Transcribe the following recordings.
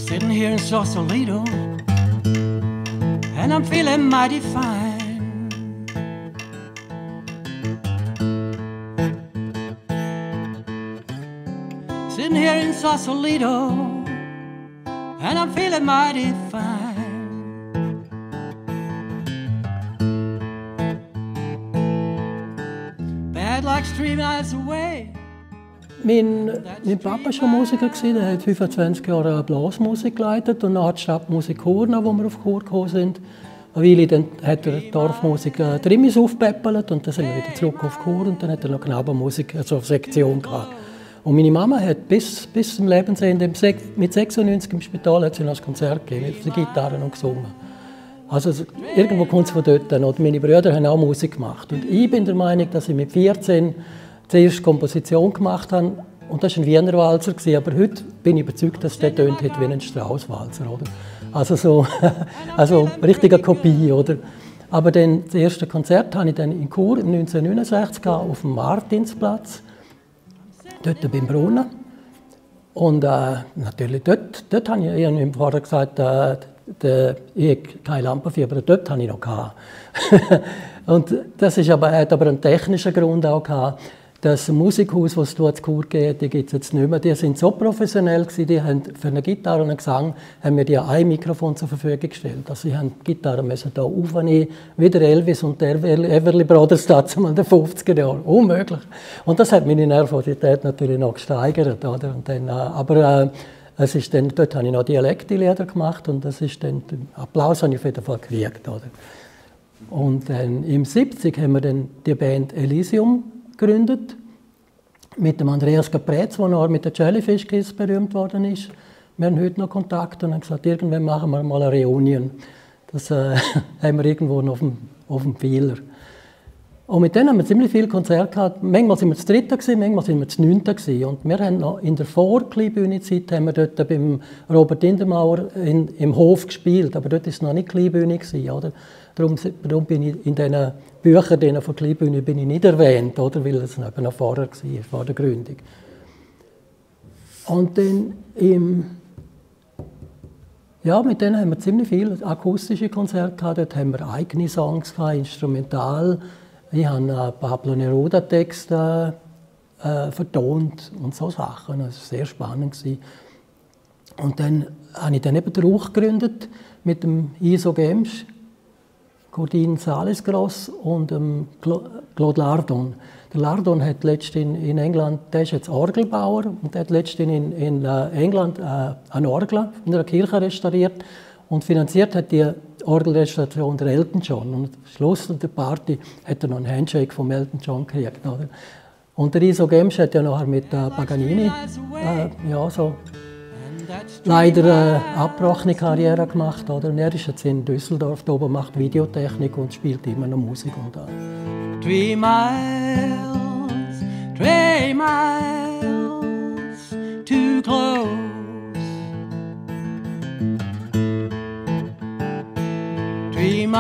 Sitting here in Sausalito, and I'm feeling mighty fine. Sitting here in Sausalito, and I'm feeling mighty fine. Bad luck's 3 miles away. Mein Papa war schon Musiker, der hat 25 Jahre Blasmusik geleitet und dann hat die Stadtmusik Chur, wo wir auf Chur gekommen sind. Eine Weile dann hat er Dorfmusik Trimis aufgepäppelt und dann sind wir wieder zurück auf Chur und dann hat er noch Knabenmusik, also eine Sektion gehabt. Und meine Mama hat bis zum Lebensende, mit 96 im Spital, hat sie noch ein Konzert gegeben, mit der Gitarre und gesungen. Also irgendwo kommt es von dort an. Und meine Brüder haben auch Musik gemacht. Und ich bin der Meinung, dass ich mit 14 die erste Komposition gemacht habe. Und das war ein Wiener Walzer. Aber heute bin ich überzeugt, dass der tönt hat wie ein Strauss-Walzer. Also eine richtige Kopie. Oder? Aber dann, das erste Konzert hatte ich dann in Chur 1969 auf dem Martinsplatz. Dort beim Brunnen. Und natürlich, dort habe ich ihm vorher gesagt, ich habe keine Lampenfieber, dort hatte ich noch. Und das ist hat aber einen technischen Grund auch gehabt. Das Musikhaus, das es dort in Chur gibt, gibt es jetzt nicht mehr. Die sind so professionell gewesen, die haben für eine Gitarre und einen Gesang haben mir die ein Mikrofon zur Verfügung gestellt. Also sie haben die Gitarre müssen da aufnehmen, wie der Elvis und der Everly Brothers dazu in den 50er Jahren. Unmöglich. Und das hat meine Nervosität natürlich noch gesteigert. Oder? Und dann, es ist dann, dort habe ich noch Dialektlieder gemacht und das ist dann, den Applaus habe ich auf jeden Fall gekriegt. Oder? Und dann im 70 haben wir dann die Band Elysium gegründet, mit dem Andreas Caprez, der noch mit der Jellyfish Kiss berühmt worden ist. Wir haben heute noch Kontakt und haben gesagt, irgendwann machen wir mal eine Reunion. Das haben wir irgendwo noch auf dem Fehler. Und mit denen haben wir ziemlich viele Konzerte gehabt. Manchmal sind wir zu dritt, manchmal sind wir zu neunten. Und wir haben noch in der Vor-Kleinbühne-Zeit haben wir dort beim Robert Indermauer im Hof gespielt. Aber dort war es noch nicht Kleinbühne. Oder? Darum bin ich in diesen Büchern von Kleinbühne bin ich nicht erwähnt, oder? Weil es noch vorher war, vor der Gründung. Und dann mit denen haben wir ziemlich viele akustische Konzerte gehabt. Dort haben wir eigene Songs gehabt, instrumental. Ich habe Pablo Neruda-Texte vertont und so Sachen. Das war sehr spannend. Und dann habe ich dann eben den Rauch gegründet mit dem Iso Gemsch, Cordin Salesgross und Claude Lardon. Der Lardon hat letztens in England, der ist jetzt Orgelbauer, und der hat letztens in England eine Orgel in einer Kirche restauriert und finanziert hat die Orgelrestauration der Elton John. Und am Schluss der Party hat er noch einen Handshake von Elton John gekriegt. Oder? Und der Iso Gemsch hat ja nachher mit Paganini leider eine abgebrochene Karriere gemacht. Oder? Und er ist jetzt in Düsseldorf, da oben macht Videotechnik und spielt immer noch Musik. Und 3 miles too close. 3 miles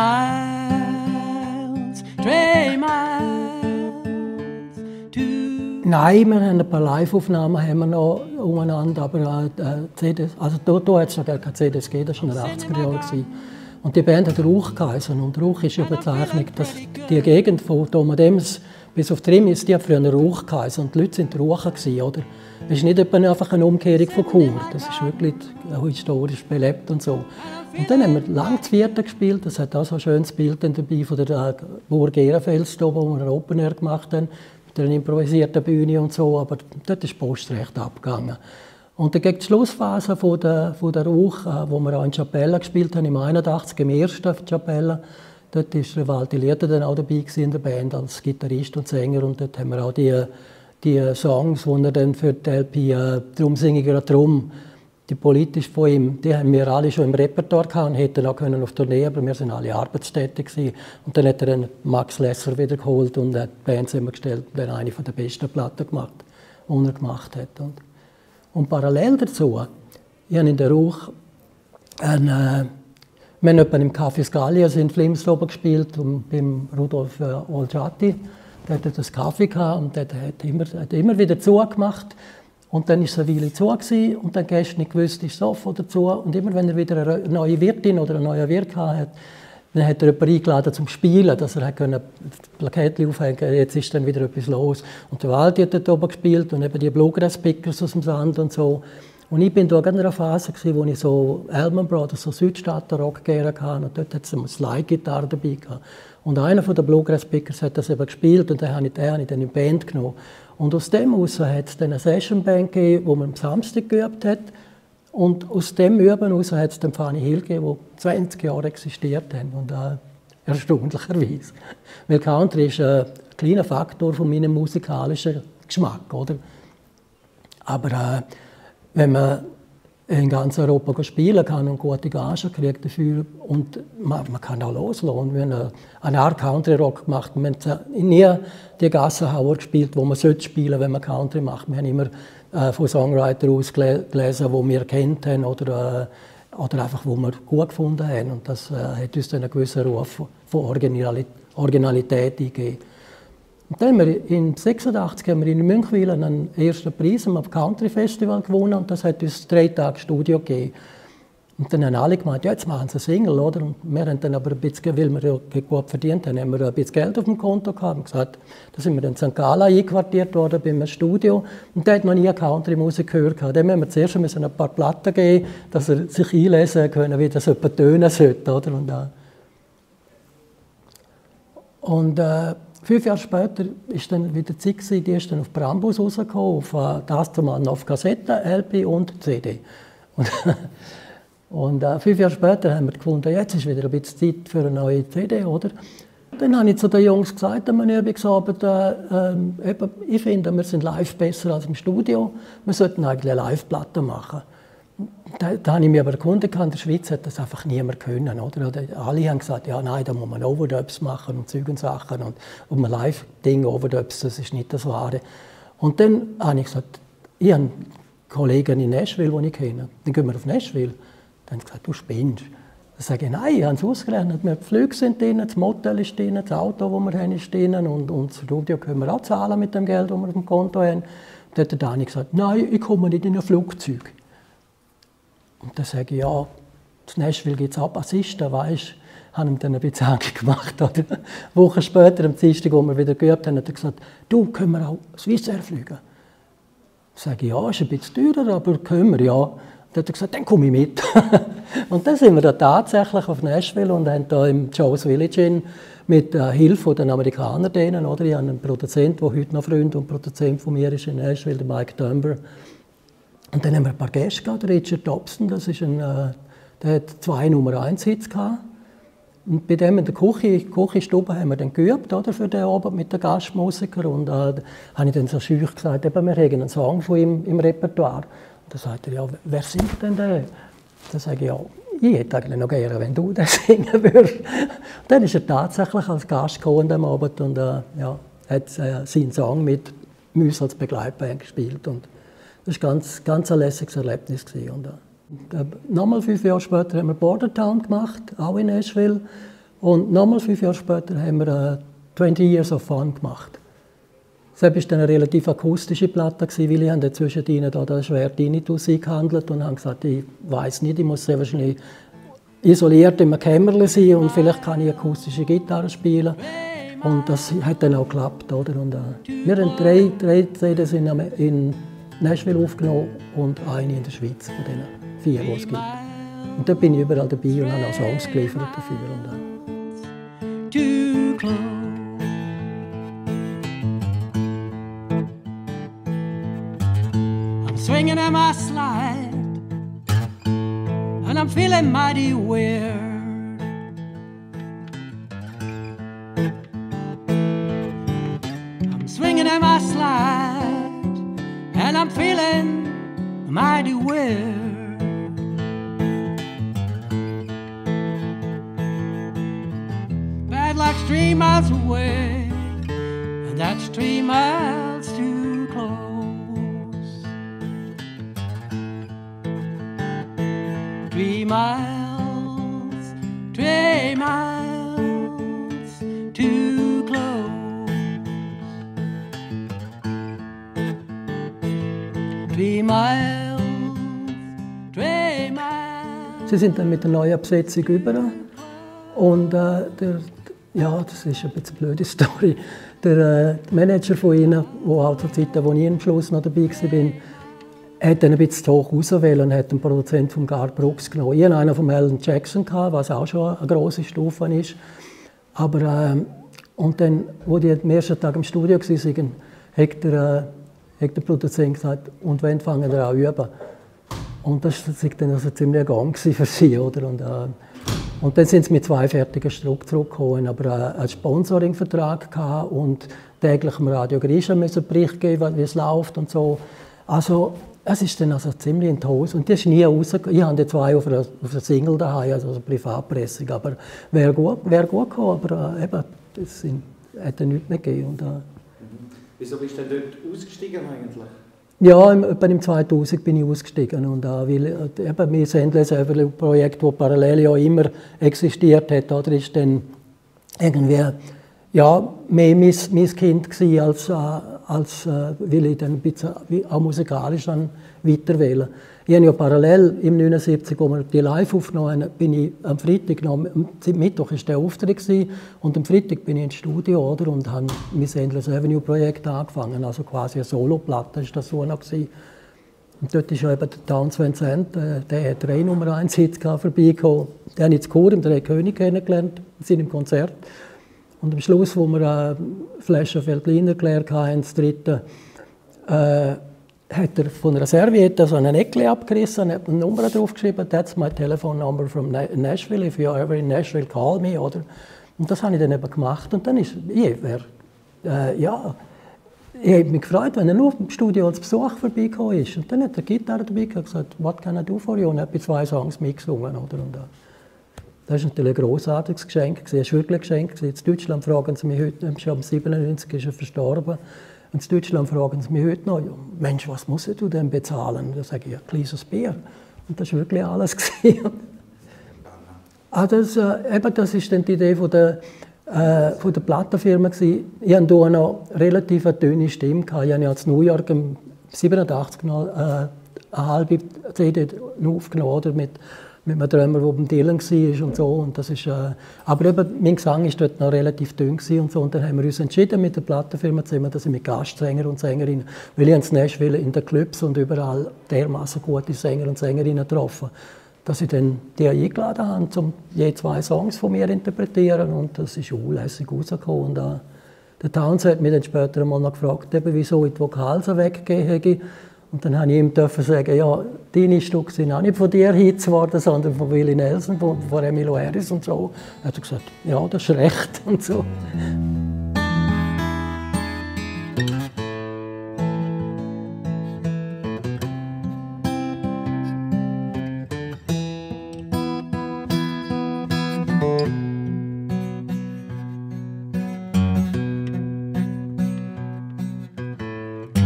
Nein, wir haben ein paar Live-Aufnahmen haben wir noch umeinander, aber CDs, also da hat es noch gar keine CDs gegeben, das war in den 80er Jahren. Und die Band hat Rauch geheißen. Und Rauch ist eine Bezeichnung, dass die Gegend von Domadems bis auf Trimis, die hat früher Rauch geheißen. Und die Leute waren Raucher, oder? Das ist nicht einfach eine Umkehrung von Chur. Das ist wirklich historisch belebt und so. Und dann haben wir lange das Vierte gespielt. Das hat auch so ein schönes Bild dabei von der Burg Ehrenfels, wo wir ein Open Air gemacht haben, mit einer improvisierten Bühne und so. Aber dort ist die Post recht abgegangen. Und dann gegen die Schlussphase von der Rauch, wo wir auch in Chapelle gespielt haben, im 81, im ersten Chapelle, dort war der Walti Lieder dann auch dabei in der Band als Gitarrist und Sänger. Und dort haben wir auch die Songs, die er dann für die LP «Drum singe ich drum», die politisch von ihm, die haben wir alle schon im Repertoire gehabt und hätten auch können auf Tournee, aber wir waren alle arbeitstätig gewesen. Und dann hat er einen Max Lesser wieder geholt und hat die Band zusammengestellt und dann eine der besten Platten gemacht, die er gemacht hat. Und parallel dazu, ich habe in der Rauch wir haben etwa im Café Scalias in Flims oben gespielt, beim Rudolf Olgiati. Der hatte das Kaffee gehabt und der hat immer wieder zugemacht. Und dann war es eine Weile zu und dann Gäste nicht gewusst, ist es offen oder zu. Und immer wenn er wieder eine neue Wirtin oder einen neuen Wirt hatte, dann hat er jemanden eingeladen zum Spielen, dass er Plakette aufhängen konnte. Jetzt ist dann wieder etwas los. Und der Waldi hat dort oben gespielt und eben die Bluegrass-Pickers aus dem Sand und so. Und ich bin da in einer Phase, wo ich so Allman Brothers, so Südstaaten-Rock gerne hatte. Und dort hat es eine Slide-Gitarre dabei gehabt. Und einer der Bluegrass-Pickers hat das eben gespielt und den habe ich dann in die Band genommen. Und aus dem heraus hat es dann eine Session-Band gegeben, wo man am Samstag geübt hat. Und aus dem Üben heraus hat es dann Fanny Hill gegeben, die 20 Jahre existiert haben. Und erstaunlicherweise. Weil Country ist ein kleiner Faktor von meinem musikalischen Geschmack, oder? Aber wenn man in ganz Europa spielen kann und gute Gage kriegt dafür und man kann auch loslassen. Wir haben eine Art Country-Rock gemacht. Wir haben nie die Gassenhauer gespielt, wo man spielen sollte, wenn man Country macht. Wir haben immer von Songwritern ausgelesen, die wir kennt haben oder einfach, die wir gut gefunden haben. Und das hat uns dann einen gewissen Ruf von Originalität eingegeben. Und dann haben wir in 1986 haben wir in Münchwil einen ersten Preis am Country Festival gewonnen und das hat uns 3 Tage Studio gegeben. Und dann haben alle gemeint, ja, jetzt machen sie eine Single, oder? Und wir haben dann aber ein bisschen, weil wir ja gut verdient haben, wir ein bisschen Geld auf dem Konto gehabt und gesagt, da sind wir in St. Gallen einquartiert worden bei einem Studio und der hat noch nie Country-Musik gehört. Dem haben wir zuerst ein paar Platten geben, dass er sich einlesen können, wie das etwa tönen sollte, oder? Und 5 Jahre später war dann wieder Zeit, die ist dann auf Brambus rausgekommen, auf das zumal auf Kassette, LP und CD. Und 5 Jahre später haben wir gefunden, jetzt ist wieder ein bisschen Zeit für eine neue CD, oder? Dann habe ich zu den Jungs gesagt, am Übungsabend, ich finde, wir sind live besser als im Studio, wir sollten eigentlich eine Live-Platte machen. Da habe ich mich aber erkundigt, in der Schweiz hat das einfach niemand können. Oder? Alle haben gesagt, ja, nein, da muss man Overdubs machen und Zeug und Sachen. Und ein Live-Ding, Overdubs, das ist nicht das Wahre. Und dann habe ich gesagt, ich habe einen Kollegen in Nashville, den ich kenne. Dann gehen wir auf Nashville. Dann haben sie gesagt, du spinnst. Dann sage ich, nein, ich habe es ausgerechnet. Die Flüge sind drin, das Motel ist drin, das Auto, das wir haben, ist drin und das Studio können wir auch zahlen mit dem Geld, das wir auf dem Konto haben. Dann hat der Dani gesagt, nein, ich komme nicht in ein Flugzeug. Und dann sage ich, ja, in Nashville gibt es auch Bassisten, weisst du. Habe ihm dann ein bisschen Angst gemacht. Oder? Wochen später, am Dienstag, wo wir wieder geübt haben, hat er gesagt, du, können wir auch Swissair fliegen? Dann sage ich, ja, ist ein bisschen teurer, aber können wir, ja. Dann hat er gesagt, dann komme ich mit. Und dann sind wir da tatsächlich auf Nashville und haben da im Joe's Village Inn mit Hilfe der Amerikaner denen, oder? Ich habe einen Produzent, der heute noch Freund und Produzent von mir ist in Nashville, der Mike Dumber. Und dann haben wir ein paar Gäste gehabt, der Richard Dobson, das ist der hat 2 Nummer-1-Hits gehabt. Und bei dem in der Küchenstube haben wir dann geübt, oder, für den Abend mit den Gastmusikern. Und habe ich dann so schüch gesagt, eben, wir haben einen Song von ihm im Repertoire. Und dann sagt er, ja, wer singt denn den? Dann sage ich, ja, ich hätte eigentlich noch gerne, wenn du das singen würdest. Und dann ist er tatsächlich als Gast gekommen am Abend und hat seinen Song mit uns als Begleitband gespielt. Und das war ganz ein lässiges Erlebnis. Und nochmal 5 Jahre später haben wir Bordertown gemacht, auch in Nashville. Und nochmal 5 Jahre später haben wir 20 Years of Fun gemacht. Das war dann eine relativ akustische Platte, weil ich habe zwischendrin da schwer Tinnitus eingehandelt und habe gesagt, ich weiß nicht, ich muss sehr wahrscheinlich isoliert im Kämmerle sein und vielleicht kann ich akustische Gitarre spielen. Und das hat dann auch geklappt. Oder? Und, wir haben 3 CDs in Nashville aufgenommen und eine in der Schweiz, von diesen 4, die es gibt. Und da bin ich überall dabei und habe auch Songs geliefert dafür. Too close. I'm swinging in my slide and I'm feeling mighty weird. I'm swinging in my slide and I'm feeling mighty weird. Bad luck's 3 miles away, and that's 3 miles too close. 3 miles, 3 miles too close. 3 Sie sind dann mit der neuen Besetzung über. Und ja, das ist ein bisschen eine blöde Story. Der Manager von ihnen, der halt zur Zeit, wo ich am Schluss noch dabei war, hat dann ein bisschen zu hoch ausgewählt und hat den Produzent von Garth Brooks genommen. Ich hatte einen von Alan Jackson, was auch schon eine grosse Stufe ist. Aber, und dann, als die am ersten Tag im Studio waren, hat der Produzent gesagt, und wann fangen wir an zu üben? Und das war dann also ziemlich ein Gang für sie. Oder? Und dann sind sie mit 2 fertigen Stücken zurückgekommen, aber einen Sponsoringvertrag gehabt und täglich im Radio Grisha einen Bericht geben, wie es läuft und so. Also, es ist dann also ziemlich in die Hose. Und die ist nie rausgekommen. Ich habe die 2 auf einer Single daheim, also eine Privatpressung. Aber wäre gut gekommen, aber eben, das hat dann nichts mehr gegeben. Und, Wieso bist du denn dort ausgestiegen eigentlich? Ja, im 2000 bin ich ausgestiegen. Und, weil eben, wir Sendles ein Projekt, das parallel ja immer existiert hat, oder ist dann irgendwie ja, mehr mein Kind gewesen, als will ich dann ein bisschen auch musikalisch dann weiter wählen. Ich habe ja parallel im 79, als wir die live aufgenommen haben, bin ich am Freitag noch, am Mittwoch war der Auftritt gewesen, und am Freitag bin ich ins Studio, oder, und habe mein Endless Avenue Projekt angefangen, also quasi eine Soloplatte ist das so noch gewesen. Und dort ist ja eben der Townes Van Zandt, der hat 3 Nummer 1 Hits vorbeigekommen. Den habe ich in Chur im Drei König kennengelernt, in seinem Konzert. Und am Schluss, wo wir Flasche Veltliner erklärt haben, das dritte, hat er von einer Serviette so einen Eckli abgerissen und hat eine Nummer draufgeschrieben, «That's my telephone number from Nashville, if you're ever in Nashville, call me», oder? Und das habe ich dann eben gemacht und dann ist, ja, ich habe mich gefreut, wenn er nur im Studio als Besuch vorbeigekommen ist. Und dann hat er Gitarre dabei und gesagt, «What can I do for you?» Und hat bei 2 Songs mitgesungen, oder? Und, das war natürlich ein grossartiges Geschenk, es war wirklich ein Geschenk. In Deutschland fragen sie mich heute, schon am 97 ist er verstorben, und in Deutschland fragen sie mich heute noch, «Mensch, was musst du denn bezahlen?» Da sage ich, «Ein kleines Bier.» Und das war wirklich alles. Das war dann die Idee von der Plattenfirma. Ich hatte hier noch relativ eine dünne Stimme. Ich habe ja in New York im 87 noch eine halbe CD aufgenommen, oder, mit einem Drummer, der beim Dylan war und so. Und das ist, aber eben, mein Gesang war dort noch relativ dünn und so. Und dann haben wir uns entschieden, mit der Plattenfirma zusammen, dass ich mit Gastsänger und Sängerinnen, weil ich in Nashville in den Clubs und überall dermaßen gute Sänger und Sängerinnen getroffen, dass ich dann die eingeladen habe, um je 2 Songs von mir zu interpretieren. Und das ist unlässig rausgekommen. Und, der Townes hat mich dann später einmal noch gefragt, wieso ich die Vokale so weggegeben habe. Und dann durfte ich ihm sagen, ja, deine Stücke sind auch nicht von dir Hits geworden, sondern von Willie Nelson, von Emmylou Harris und so. Er hat gesagt, ja, das ist recht und so.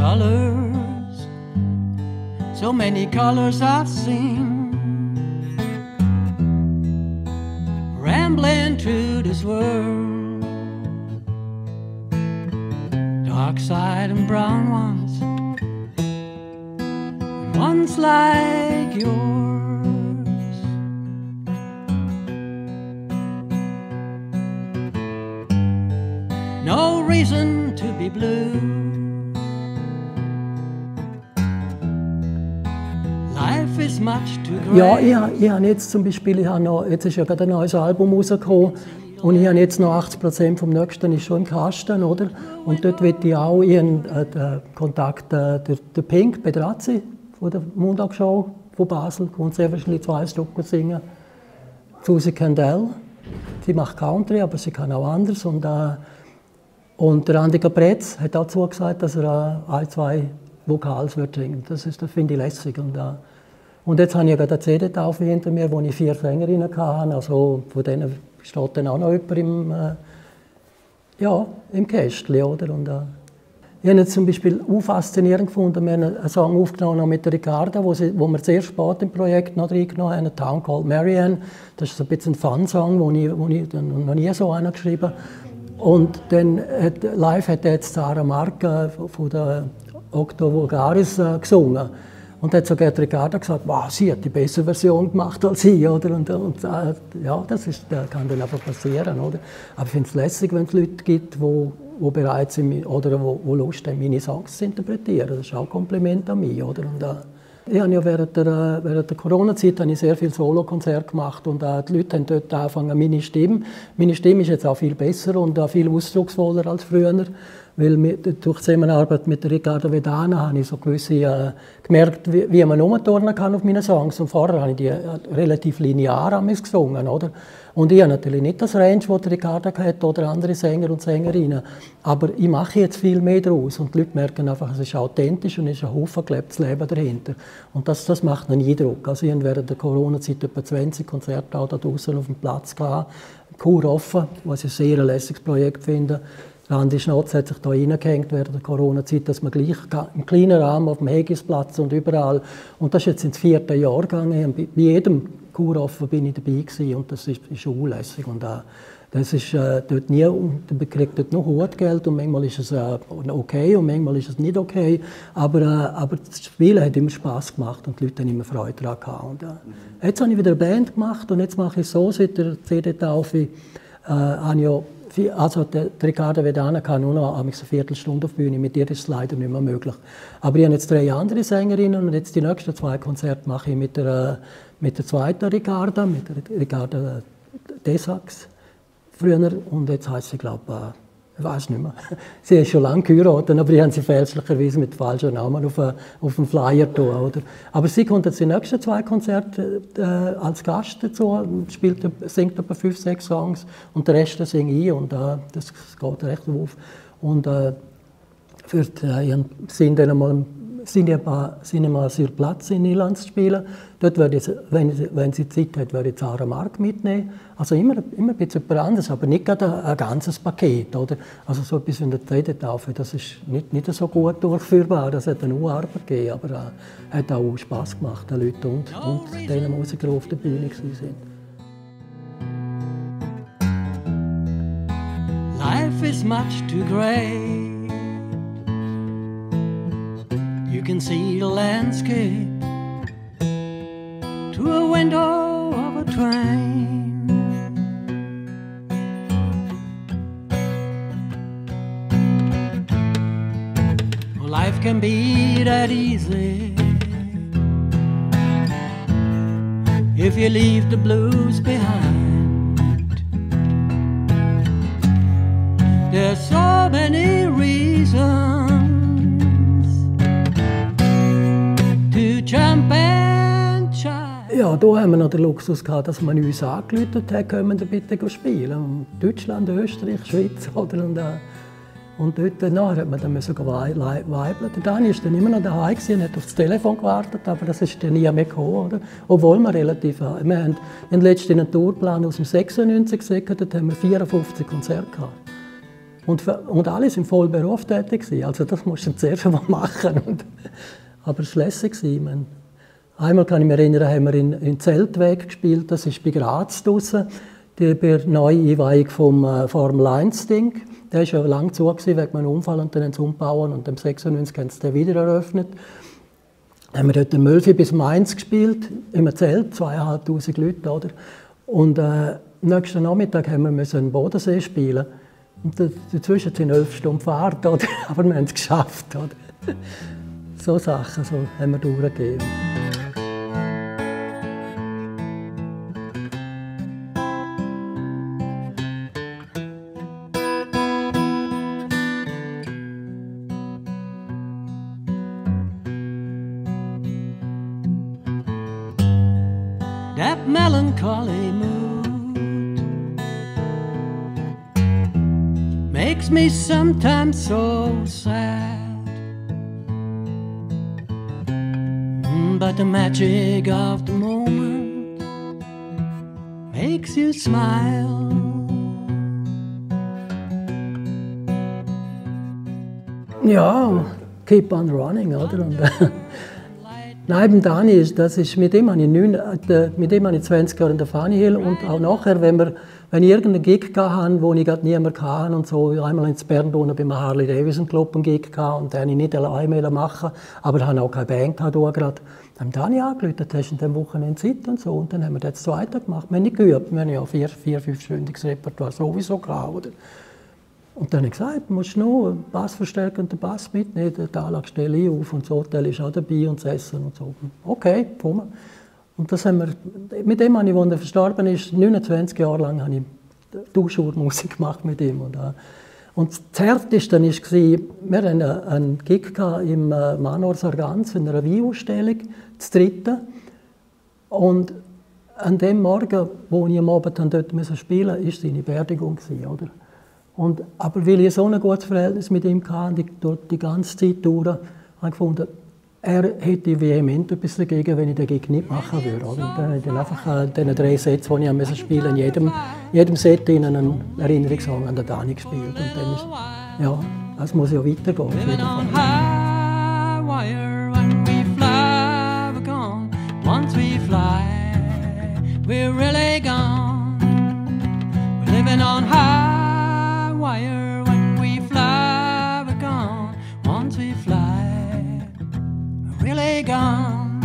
Colors, so many colors I've seen, rambling through this world, dark side and brown ones, and ones like yours. No reason to be blue. Ja, ich habe jetzt zum Beispiel, jetzt ist ja gerade ein neues Album rausgekommen und ich habe jetzt noch 80% vom nächsten ist schon im Kasten, oder? Und dort will ich auch ihren Kontakt, der Pink Pedrazzi von der Montag-Show von Basel, kommt sehr wahrscheinlich 2 Stücke singen. Susie Kendall, sie macht Country, aber sie kann auch anders. Und der Andi Capretz hat auch zugesagt, dass er 1-2 Vokals wird singen. Das finde ich lässig. Und jetzt habe ich gerade eine CD-Taufe hinter mir, wo ich 4 Sängerinnen hatte. Also von denen steht dann auch noch jemand im Kästchen. Oder? Und, ich habe jetzt zum Beispiel auch faszinierend gefunden, wir haben einen Song aufgenommen mit der Ricarda, wo wir sehr spät im Projekt noch reingenommen haben, «A Town Called Marianne». Das ist ein bisschen ein Fun-Song, wo ich dann noch nie so einen geschrieben habe. Und dann live hat jetzt Sarah Mark von der Octo Vulgaris gesungen. Und dann hat sogar die Ricarda gesagt, wow, sie hat die bessere Version gemacht als ich, oder? Ja, das kann dann einfach passieren, oder? Aber ich finde es lässig, wenn es Leute gibt, die bereit sind oder die Lust haben, meine Songs zu interpretieren. Das ist auch ein Kompliment an mich, oder? Ich habe ja während der Corona-Zeit sehr viele Solokonzerte gemacht und die Leute haben dort angefangen, meine Stimme ist jetzt auch viel besser und auch viel ausdrucksvoller als früher, weil durch die Zusammenarbeit mit der Ricarda Vedana habe ich so gewisse, gemerkt, wie man rumturnen kann auf meine Songs. Und vorher habe ich die relativ linear gesungen, oder? Und ich habe natürlich nicht das Range, das die Ricarda hat oder andere Sänger und Sängerinnen. Aber ich mache jetzt viel mehr daraus. Und die Leute merken einfach, es ist authentisch und es ist ein hochverklebtes Leben dahinter. Und das macht einen Eindruck. Also ich habe während der Corona-Zeit etwa 20 Konzerte auch da draußen auf dem Platz gehabt. Kur offen, was ich ein sehr lässiges Projekt finde. Andi Schnotz hat sich da reingehängt während der Corona-Zeit, dass man gleich im kleinen Rahmen auf dem Hegisplatz und überall, und das ist jetzt ins 4. Jahr gegangen, bei jedem Kuroffen bin ich dabei gewesen, und das ist unlässig. Und das ist dort nie, man kriegt dort noch Hutgeld und manchmal ist es okay und manchmal ist es nicht okay, aber das Spielen hat immer Spass gemacht und die Leute haben immer Freude daran gehabt. Und, jetzt habe ich wieder eine Band gemacht und jetzt mache ich so, seit der CD-Taufe habe ich also die Ricarda Vedana kann nur noch eine Viertelstunde auf die Bühne, mit ihr ist es leider nicht mehr möglich. Aber ich habe jetzt 3 andere Sängerinnen und jetzt die nächsten 2 Konzerte mache ich mit der zweiten Ricarda, mit der Ricarda Desax früher, und jetzt heisst sie, glaube ich weiß nicht mehr. Sie ist schon lange geheiratet, aber ich habe sie fälschlicherweise mit falschen Namen auf dem Flyer getan, oder? Aber sie kommt jetzt die nächsten 2 Konzerte als Gast dazu, singt etwa 5, 6 Songs und den Rest singe ich, und das geht recht auf. Und sind dann einmal Cinema sur Platz in Irland zu spielen. Dort werde ich, wenn sie Zeit hat, werde ich Sarah Mark mitnehmen. Also immer ein bisschen etwas anderes, aber nicht gerade ein ganzes Paket, oder? Also so etwas wie eine CD-Taufe, das ist nicht so gut durchführbar. Das hat eine Arbeit gegeben, aber hat auch Spass gemacht, den Leuten und den Musikern, die auf der Bühne waren. Life is much too great. You can see the landscape through a window of a train. Well, life can be that easy if you leave the blues behind. There's so many reasons ja, da haben wir noch den Luxus gehabt, dass man uns angerufen hat, können wir bitte spielen. Und Deutschland, Österreich, Schweiz, oder? Und dort hat man dann weibeln. Der Dani war dann immer noch daheim und hat auf das Telefon gewartet, aber das ist dann nie mehr gekommen, oder? Obwohl wir wir haben letztens einen Tourplan aus dem 96 gesehen, dort haben wir 54 Konzerte gehabt. Und alle waren voll berufstätig, also das musst du zuerst einmal machen. Aber es war lässig. Einmal kann ich mich erinnern, haben wir in Zeltweg gespielt, das ist bei Graz draussen, bei der Neueinweihung vom Formel 1-Ding. Der war ja lange zu wegen einem Unfall und dann haben sie umgebaut und am 96 haben sie den wieder eröffnet. Dann haben wir dort den Mölfi bis Mainz gespielt, im Zelt, 2500 Leute. Oder? Und am nächsten Nachmittag haben wir einen Bodensee spielen. Und dazwischen sind 11 Stunden Fahrt, oder? Aber wir haben es geschafft. Oder? So Sachen so haben wir durchgegeben. That melancholy mood makes me sometimes so sad. But the magic of the moment makes you smile. Ja, keep on running, oder? Und, Nein, beim Dani, mit dem habe ich 20 Jahre in der Funny Hill und auch nachher, wenn ich irgendeinen Gig hatte, wo ich gerade niemanden hatte und so, einmal in Bern beim Harley Davidson Club einen Gig gehabt und den habe ich nicht alleine machen, aber ich hatte auch keine Band gehabt, gerade. Dann haben Dani angerufen, hast du an diesem Wochenende Zeit und so, und dann haben wir das zweite gemacht. Wir haben nicht geübt, wir haben ja 4-5-stündiges Repertoire sowieso gehabt, oder? Und dann habe ich gesagt, du musst noch einen Bassverstärker und den Bass mitnehmen, die Anlage stelle ich auf und das Hotel ist auch dabei und das Essen und so. Okay, komm. Und das haben wir, mit dem, als er verstorben ist, 29 Jahre lang habe ich Duschurmusik gemacht mit ihm. Und das Härteste war, wir hatten einen Gig im Manor Sargans in einer Weinausstellung, das dritte. Und an dem Morgen, wo ich am Abend dort spielen musste, war seine Beerdigung. Oder? Aber weil ich so ein gutes Verhältnis mit ihm hatte, durch die ganze Zeit durch, habe ich gefunden, er hätte vehement etwas dagegen, wenn ich den Gig nicht machen würde. Oder? Und dann habe ich dann einfach diesen 3 Sets, die ich spielen musste, in jedem Set einen Erinnerungssong an den Dani gespielt. Und dann ist, ja, es muss ja weitergehen. We're really gone. We're living on high wire. When we fly, we're gone. Once we fly, we're really gone.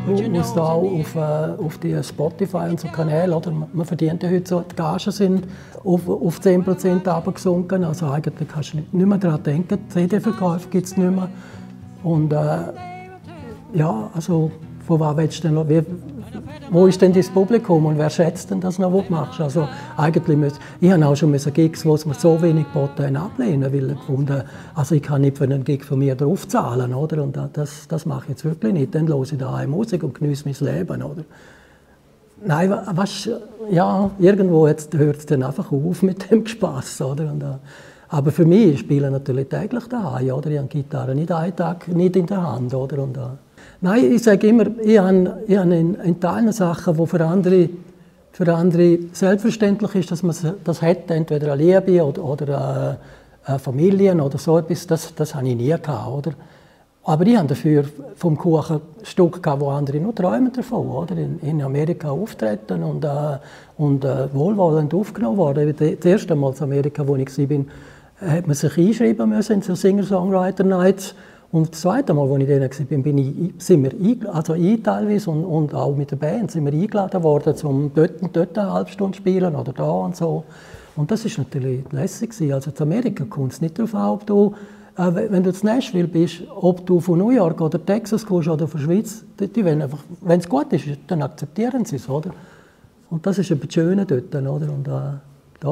Du musst auch auf die Spotify und so Kanäle, oder? Man verdient ja heute so, die Gagen sind auf 10% runtergesunken. Also eigentlich kannst du nicht mehr daran denken. CD-Verkäufe gibt es nicht mehr. Und ja, also von was willst du denn noch? Wo ist denn das Publikum und wer schätzt denn das noch, was du machst? Also eigentlich ich habe auch schon Gigs, wo es mir so wenig geboten haben, ablehnen, weil ich gefunden, also ich kann nicht für einen Gig von mir draufzahlen, oder? Und das mache ich jetzt wirklich nicht. Dann höre ich daheim Musik und genieße mein Leben, oder? Nein, ja, irgendwo hört es dann einfach auf mit dem Spass, oder? Aber für mich, ich spiele natürlich täglich daheim, oder? Ich habe die Gitarre nicht einen Tag nicht in der Hand, oder? Nein, ich sage immer, ich habe in Teilen Sachen, die für andere selbstverständlich ist, dass man das hat, entweder eine Liebe oder eine Familie oder so etwas, das habe ich nie gehabt, oder? Aber ich habe dafür vom Kuchen ein Stück gehabt, wo andere nur träumen davon, oder? In Amerika auftreten und wohlwollend aufgenommen worden. Das erste Mal in Amerika, wo ich war, hat man sich einschreiben müssen in so Singer-Songwriter-Nights. Und das zweite Mal, als ich dort war, sind wir, also ich teilweise und auch mit der Band, sind wir eingeladen worden, um dort eine halbe Stunde zu spielen oder da und so. Und das war natürlich lässig. Also in Amerika kommt es nicht darauf an, ob du, wenn du in Nashville bist, ob du von New York oder Texas kommst oder von der Schweiz, die wollen einfach, wenn es gut ist, dann akzeptieren sie es, oder? Und das ist das Schöne dort, oder? Und da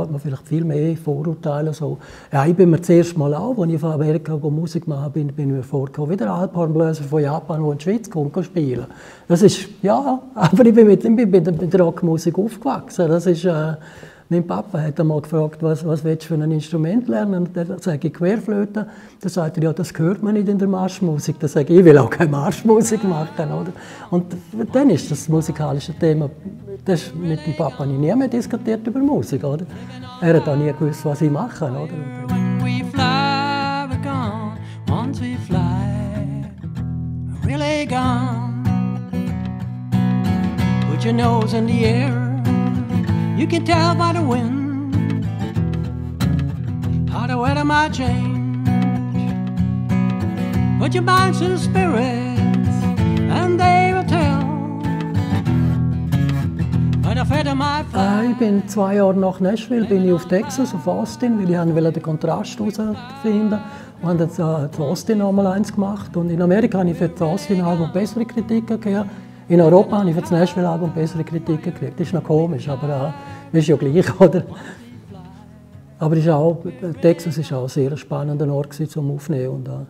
hat man vielleicht viel mehr Vorurteile. So. Ja, ich bin mir das erste Mal auch, als ich von Amerika Musik machen bin ich mir vorgekommen, wie der Alphornbläser von Japan, der in die Schweiz kommt, spielen. Das ist, ja, aber ich bin mit der Rockmusik aufgewachsen. Das ist, mein Papa hat einmal gefragt, was willst du für ein Instrument lernen? Und dann sage ich Querflöte. Dann sagt er, ja, das hört man nicht in der Marschmusik. Dann sage ich will auch keine Marschmusik machen. Oder? Und dann ist das musikalische Thema, das mit dem Papa nie mehr diskutiert über Musik. Oder? Er hat auch nie gewusst, was ich mache. Oder? When we fly, we're gone. Once we fly, we're really gone. Put your nose in the air. You can tell by the wind how the weather might change. Put your minds to the spirits and they will tell where the feather might fly. Ich bin 2 Jahre nach Nashville bin ich auf Texas, auf Austin, weil ich den Kontrast herausfinden wollte. Und habe zu Austin noch mal eins gemacht. Und in Amerika habe ich für das Austin-Album bessere Kritiken gehört. In Europa habe ich für das Nashville-Album bessere Kritiken gekriegt. Das ist noch komisch, aber das ist ja gleich, oder? Aber Texas war auch ein sehr spannender Ort zum Aufnehmen. Und da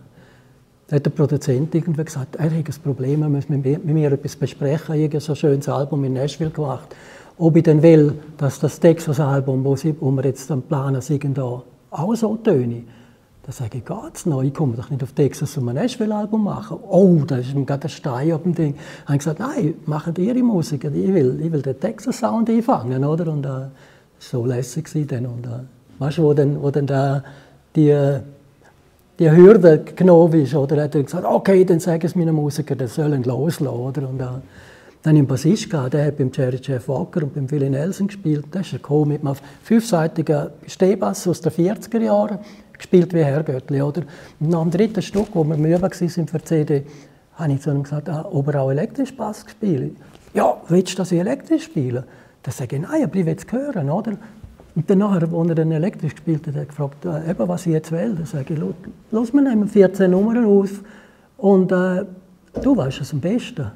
hat der Produzent irgendwie gesagt, er hätte ein Problem, er müsse mit mir etwas besprechen. Ich habe so ein schönes Album in Nashville gemacht. Ob ich denn will, dass das Texas-Album, wo wir jetzt am Planen sind, da auch so töne. Da sage ich, geht's noch? Ich komme doch nicht auf Texas, um ein Nashville-Album machen. Oh, da ist mir gerade ein Stein auf dem Ding. Da habe ich gesagt, nein, machen Ihre Musik. Ich will den Texas-Sound einfangen, oder? Und das war so lässig dann. Und weißt du, wo dann die die Hürde genommen ist, oder hat er gesagt, okay, dann sagen es meinen Musikern, die sollen loslassen, oder? Und dann einen Bassist gehabt, der hat beim Jerry Jeff Walker und beim Willie Nelson gespielt. Der ist gekommen mit einem 5-seitigen Stehbass aus den 40er Jahren, gespielt wie Herrgöttli, oder? Und nach dem dritten Stück, wo wir müde waren für die CD, habe ich zu ihm gesagt, ob er auch elektrisch Bass spielt. Ja, willst du, dass ich elektrisch spiele? Dann sage ich, nein, aber ich will es hören, oder? Und dann nachher, als er dann elektrisch gespielt hat, hat er gefragt, eben, was ich jetzt will. Dann sage ich, los, wir nehmen 14 Nummern auf und du weißt es am besten.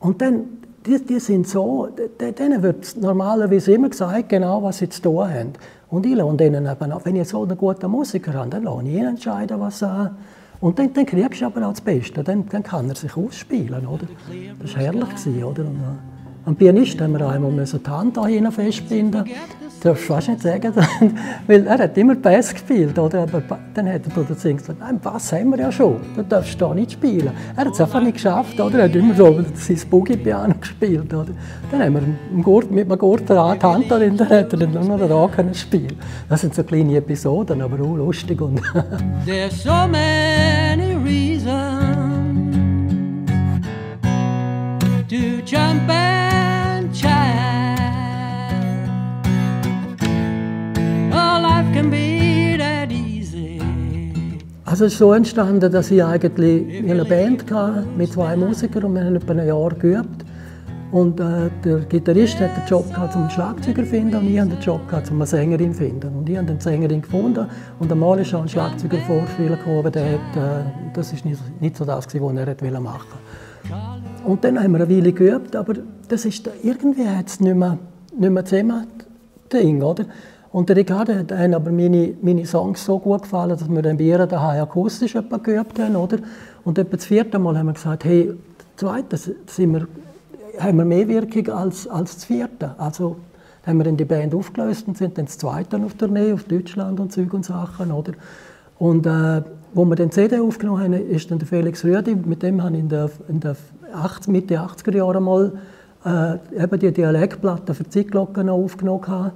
Und dann, die sind so, denen wird normalerweise immer gesagt, genau was sie zu tun haben. Und ich lasse denen eben auch, wenn ich so einen guten Musiker habe, dann lasse ich ihn entscheiden, was und dann kriegst du aber auch das Beste, dann kann er sich ausspielen, oder? Das war herrlich, oder? Und, am Pianist haben wir einmal die Hand da hinein festbinden. Du darfst fast nicht sagen, weil er hat immer Bass gespielt, oder? Aber dann hat der Produzent gesagt, nein, Bass haben wir ja schon, du darfst da nicht spielen. Er hat es einfach nicht geschafft, oder? Er hat immer so sein Boogie-Piano gespielt, oder? Dann haben wir mit einem Gurt die Hand da drin, dann hat er dann nur noch da spielen. Das sind so kleine Episoden, aber auch lustig. Und There's so many reasons to jump and child. Oh, life can be that easy. Also es ist so entstanden, dass ich eigentlich eine Band hatte mit 2 Musikern und wir haben etwa ein Jahr geübt. Und der Gitarrist hat den Job gehabt, um einen Schlagzeuger zu finden und ich hatte den Job gehabt, um eine Sängerin zu finden. Und ich habe eine Sängerin gefunden und einmal ist auch ein Schlagzeuger vorspielen gekommen, das war nicht so das, was er machen wollte. Und dann haben wir eine Weile geübt, aber das ist, irgendwie hat es nicht mehr zusammen Ding, oder? Und der Ricardo hat aber meine Songs so gut gefallen, dass wir dann bei ihr daheim akustisch geübt haben, oder? Und etwa das 4. Mal haben wir gesagt, hey, zweitens haben wir mehr Wirkung als das 4. Also haben wir dann die Band aufgelöst und sind dann das 2. auf Tournee, auf Deutschland und Zeug und Sachen, oder? Und wo wir den CD aufgenommen haben, ist dann der Felix Rüdi, mit dem habe ich in der Mitte 80er Jahre mal eben die Dialektplatte für die Zeitglocken aufgenommen.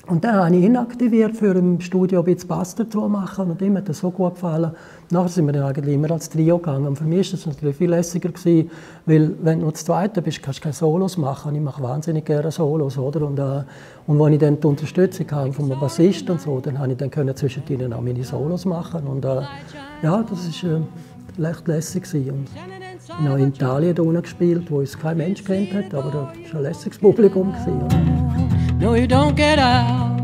Und dann habe ich ihn aktiviert, für im Studio ein bisschen Bass dazu zu machen. Und ihm hat das so gut gefallen. Nachher sind wir dann eigentlich immer als Trio gegangen. Und für mich war das natürlich viel lässiger gewesen, weil wenn du das Zweite bist, kannst du keine Solos machen. Und ich mache wahnsinnig gerne Solos, oder? Und als ich dann die Unterstützung hatte von einem Bassist und so, dann konnte ich dann zwischen ihnen auch meine Solos machen. Und ja, das war echt lässig gewesen. Und ich habe auch in Italien da unten gespielt, wo uns kein Mensch kennt hat, aber da war ein lässiges Publikum gewesen, oder? No, you don't get out.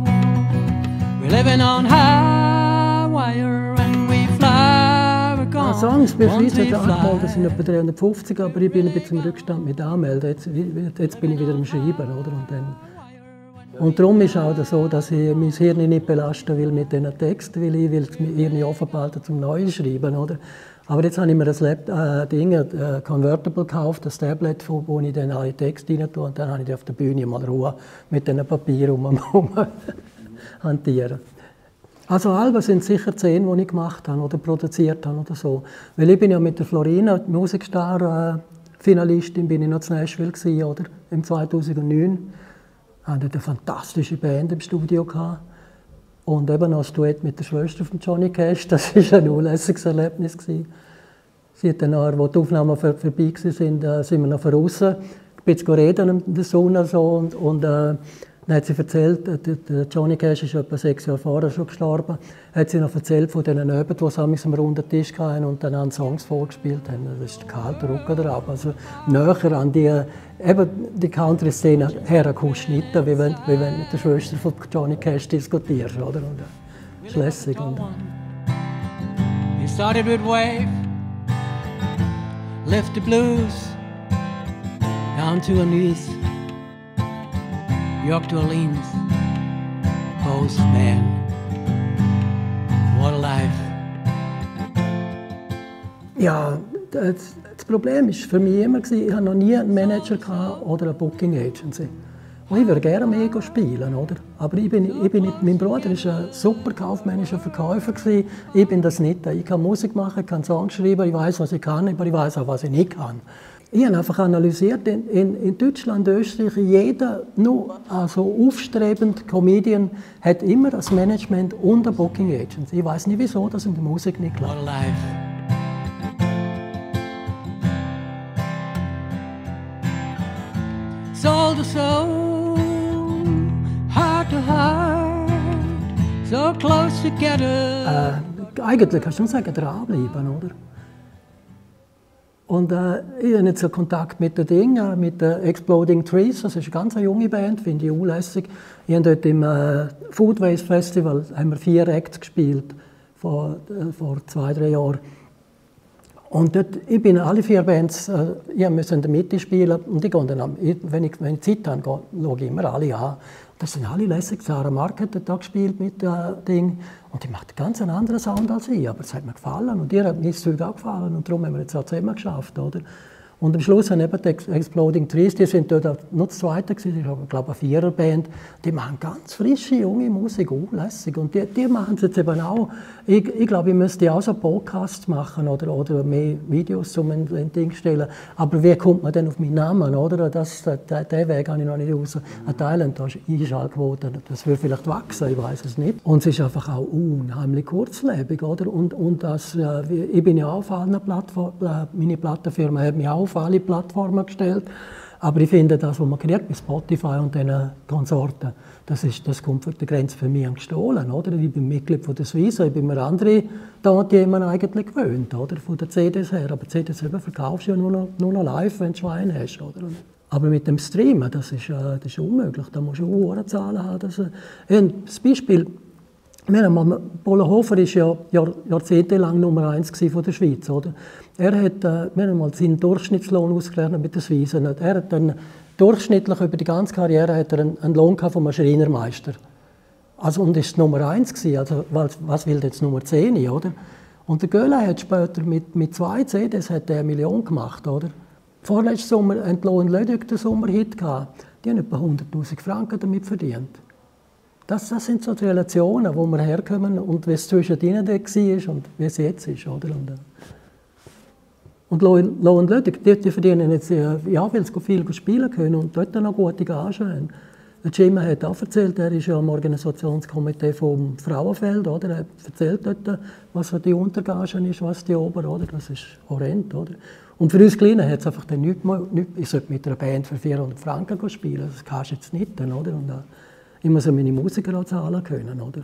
We're living on high wire and we fly. We're gone. Songs bei Schweizer Dankmal, das sind etwa 350, aber ich bin ein bisschen im Rückstand mit Anmelden. Jetzt bin ich wieder am Schreiben, oder? Und darum ist es auch so, dass ich mein Hirn nicht belasten will mit diesen Texten, weil ich will mein Hirn offen behalten zum Neuen schreiben, oder? Aber jetzt habe ich mir ein Convertible gekauft, das Tablet, wo ich dann alle Texte rein tue, und dann habe ich auf der Bühne mal Ruhe mit diesen Papieren hantieren. Also Alben sind sicher 10, die ich gemacht habe oder produziert habe oder so. Weil ich bin ja mit der Florina, die Musikstar-Finalistin, bin ich noch zu Nashville gewesen, oder? Im 2009. Wir hatten eine fantastische Band im Studio gehabt. Und eben noch ein Duett mit der Schwester von Johnny Cash, das war ein unlässiges Erlebnis. Sie hat dann, als die Aufnahmen vorbei waren, sind wir noch draussen, ein bisschen reden in der Sonne. So, und dann hat sie erzählt, der Johnny Cash ist etwa 6 Jahre vorher schon gestorben, hat sie noch erzählt von den Öben, die sie am runden Tisch hatten und dann Songs vorgespielt haben. Das ist der kalte Rücken drauf. Also näher an die Country-Szene her kommst du nicht, wie wenn du mit der Schwester von Johnny Cash diskutierst. Oder? Und das ist lässig. You started with wave, left the blues, down to her knees, York to Orleans, Postman, what a life. Ja, das Problem war für mich immer, ich hatte noch nie einen Manager oder eine Booking Agency. Und ich würde gerne mehr spielen, oder? Aber mein Bruder war ein super kaufmännischer Verkäufer. Ich bin das nicht. Ich kann Musik machen, ich kann Songs schreiben, ich weiß, was ich kann, aber ich weiß auch, was ich nicht kann. Ich habe einfach analysiert, in Deutschland, Österreich, jeder nur also aufstrebende Comedian hat immer das Management und ein Booking Agent. Ich weiß nicht, wieso das in der Musik nicht klappt. What a life. Soul to soul, heart to heart, so close together. Eigentlich kannst du sagen, dranbleiben, oder? Und ich habe jetzt so Kontakt mit den Dingen, mit den Exploding Trees. Das ist eine ganz junge Band, finde ich unlässig. Ich habe dort im Foodways Festival haben wir 4 Acts gespielt, vor 2-3 Jahren. Und dort, ich bin alle 4 Bands, ich musste in der Mitte spielen. Und ich gehe dann, wenn ich Zeit habe, schaue ich immer alle an. Das sind alle lässig. Sarah Mark hat da gespielt mit dem Ding. Und die macht einen ganz anderen Sound als ich. Aber es hat mir gefallen. Und ihr hat mir das Zeug auch gefallen. Und darum haben wir jetzt auch zusammen geschafft. Oder? Und am Schluss haben eben die Exploding Trees, die sind dort nur das Zweite gewesen. Ich glaube, eine 4er-Band. Die machen ganz frische, junge Musik, lässig. Und die machen es jetzt eben auch. Ich glaube, ich müsste auch so Podcasts machen oder mehr Videos zum ein Ding stellen. Aber wie kommt man denn auf meinen Namen? Oder? Den Weg habe ich noch nicht raus. Ein Thailand, da ist Einschaltquote. Das wird vielleicht wachsen, ich weiß es nicht. Und es ist einfach auch unheimlich kurzlebig. Oder? Und das, ich bin ja auch auf allen Plattformen, meine Plattenfirma hat mich auch auf alle Plattformen gestellt. Aber ich finde, das, was man kriegt bei Spotify und diesen Konsorten, das kommt von der Grenze für mich am gestohlen. Oder? Ich bin Mitglied von der Suisse, ich bin mir andere Tantiemen eigentlich gewöhnt, oder? Von den CDs her. Aber CDs verkaufst du ja nur noch live, wenn du Schwein hast. Oder? Aber mit dem Streamen, das ist unmöglich. Da musst du hohe Zahlen haben. Das Beispiel, Polo-Hofer war ja jahrzehntelang Nummer 1 von der Schweiz. Oder? Wir haben mal seinen Durchschnittslohn ausgerechnet mit der Suisse. Er hat dann durchschnittlich über die ganze Karriere hat er einen Lohn von einem Schreinermeister. Also, und ist Nummer 1 gewesen. Also, was will jetzt Nummer 10, oder? Und der Göhle hat später mit 2 CDs hat er 1 Million gemacht, oder? Vorletzten Sommer hatten die Lohn Lödig den Sommerhit gehabt. Die haben etwa 100'000 Franken damit verdient. Das sind so die Relationen, wo wir herkommen und wie es zwischen ihnen war und wie es jetzt ist, oder? Und Lohn Lödig, die verdienen jetzt, weil sie viel spielen können und dort noch gute Gagen haben. Der Jim hat auch erzählt, er ist ja im Organisationskomitee vom Frauenfeld, oder? Er hat erzählt dort, was die Untergagen ist, was die Ober, oder? Das ist horrend, oder? Und für uns Kleinen hat es einfach dann nichts, ich sollte mit einer Band für 400 Franken spielen, das kannst du jetzt nicht, oder? Und ich muss ja meine Musiker auch zahlen können, oder?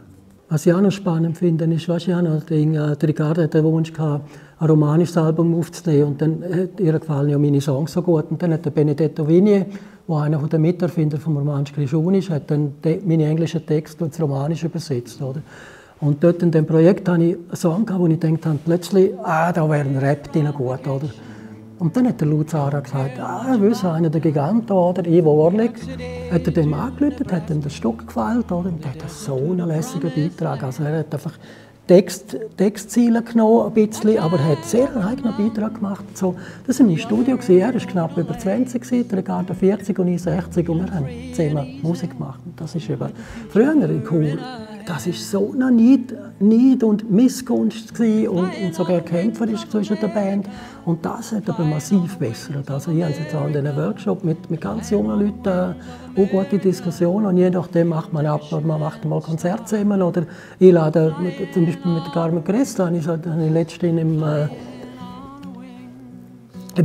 Was ich auch noch spannend finde, ist, weißt du, der Ricardo hatte den Wunsch gehabt, ein romanisches Album aufzunehmen und dann hat ihr gefallen ja meine Songs so gut. Und dann hat der Benedetto Vignier, der einer der Miterfinder vom Roman Grischun ist, hat dann meine englischen Texte ins Romanisch übersetzt, oder? Und dort in dem Projekt hatte ich einen Song gehabt, wo ich gedacht habe, plötzlich, da wäre ein Rap drin gut, oder? Und dann hat der Luzara gesagt, er will einer der Giganten, oder? Ivo Orlik. Hat er dem angerufen, hat ihm das Stück gefällt, oder? Und das ist so ein lässiger Beitrag. Also er hat einfach Textziele genommen, ein bisschen, aber er hat sehr einen eigenen Beitrag gemacht. So, das war mein Studio. Er war knapp über 20, der Ricardo 40 und ich 60 und wir haben zusammen Musik gemacht. Und das ist eben früher in Chur. Das war so eine Neid und Missgunst und sogar kämpferisch zwischen der Band. Und das hat aber massiv bessert. Also ich habe jetzt auch in diesem Workshop mit ganz jungen Leuten auch gute Diskussionen. Und je nachdem macht man mal Konzerte zusammen. Oder ich lade zum Beispiel mit Carmen Cresta, habe ich letztens im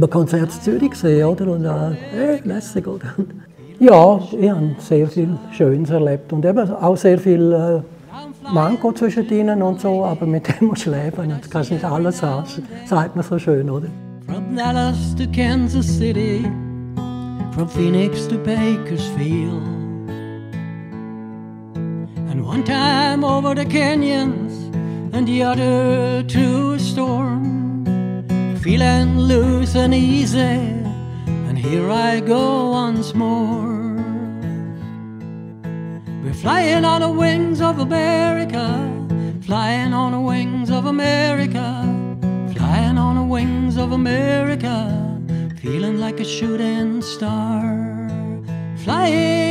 Konzert in Zürich gesehen. Oder? Und lässig, oder? Ja, ich habe sehr viel Schönes erlebt und eben auch sehr viel Manko zwischen ihnen und so, aber mit dem musst du leben. Das kannst nicht alles haben, sagt man so schön, oder? From Dallas to Kansas City, from Phoenix to Bakersfield, and one time over the canyons, and the other through a storm, feeling loose and easy, and here I go once more. We're flying on the wings of America, flying on the wings of America, flying on the wings of America, feeling like a shooting star, flying